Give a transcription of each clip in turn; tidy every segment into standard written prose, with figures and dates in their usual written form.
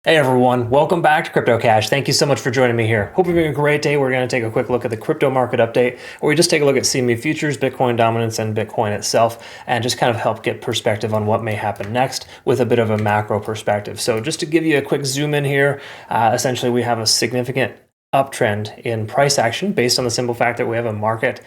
Hey everyone, welcome back to Crypto Cash. Thank you so much for joining me here. Hope you're having a great day. We're going to take a quick look at the crypto market update, where we just take a look at CME futures, Bitcoin dominance, and Bitcoin itself, and just kind of help get perspective on what may happen next with a bit of a macro perspective. So just to give you a quick zoom in here, essentially we have a significant uptrend in price action based on the simple fact that we have a market,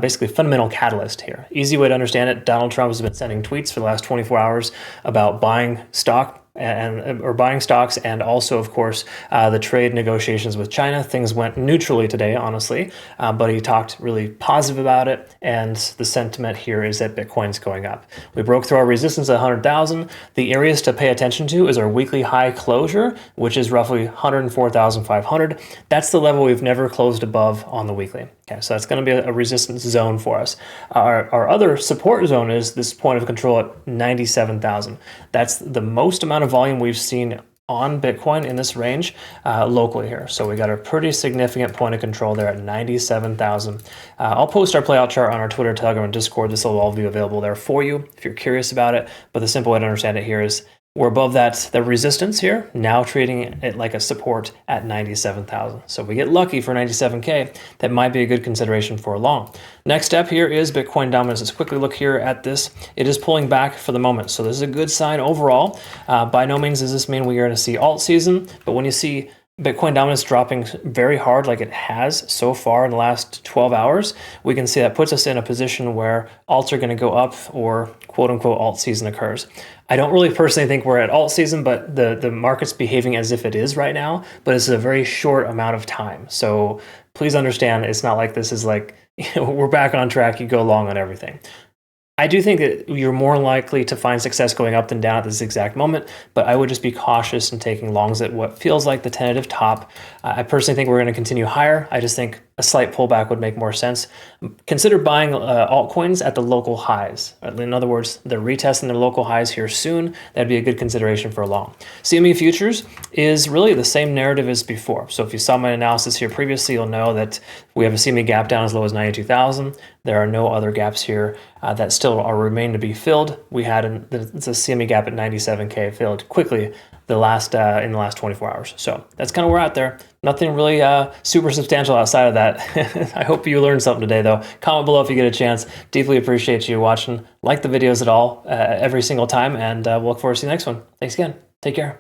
basically fundamental catalyst here. Easy way to understand it, Donald Trump has been sending tweets for the last 24 hours about buying stock or buying stocks, and also, of course, the trade negotiations with China. Things went neutrally today, honestly, but he talked really positive about it, and the sentiment here is that Bitcoin's going up. We broke through our resistance at 100,000. The areas to pay attention to is our weekly high closure, which is roughly 104,500. That's the level we've never closed above on the weekly. Okay, so that's going to be a resistance zone for us. Our other support zone is this point of control at 97,000. That's the most amount of volume we've seen on Bitcoin in this range locally here. So we got a pretty significant point of control there at 97,000. I'll post our playout chart on our Twitter, Telegram, and Discord. This will all be available there for you if you're curious about it. But the simple way to understand it here is we're above the resistance here, now trading it like a support at 97,000. So if we get lucky for 97K, that might be a good consideration for long. Next step here is Bitcoin dominance. Let's quickly look here at this. It is pulling back for the moment. So this is a good sign overall. By no means does this mean we are going to see alt season, but when you see Bitcoin dominance dropping very hard like it has so far in the last 12 hours, we can see that puts us in a position where alts are going to go up, or quote unquote alt season occurs. I don't really personally think we're at alt season, but the market's behaving as if it is right now, but it's a very short amount of time. So please understand, it's not like this is like, we're back on track, you go long on everything. I do think that you're more likely to find success going up than down at this exact moment, but I would just be cautious in taking longs at what feels like the tentative top. I personally think we're going to continue higher. I just think a slight pullback would make more sense. Consider buying altcoins at the local highs. In other words, they're retesting their local highs here soon. That'd be a good consideration for a long. CME futures is really the same narrative as before. So if you saw my analysis here previously, you'll know that we have a CME gap down as low as 92,000. There are no other gaps here that still remain to be filled. We had it's a CME gap at 97K filled quickly in the last 24 hours. So that's kind of where we're at there. Nothing really super substantial outside of that. I hope you learned something today, though. Comment below if you get a chance. Deeply appreciate you watching. Like the videos at all every single time, and we'll look forward to the next one. Thanks again. Take care.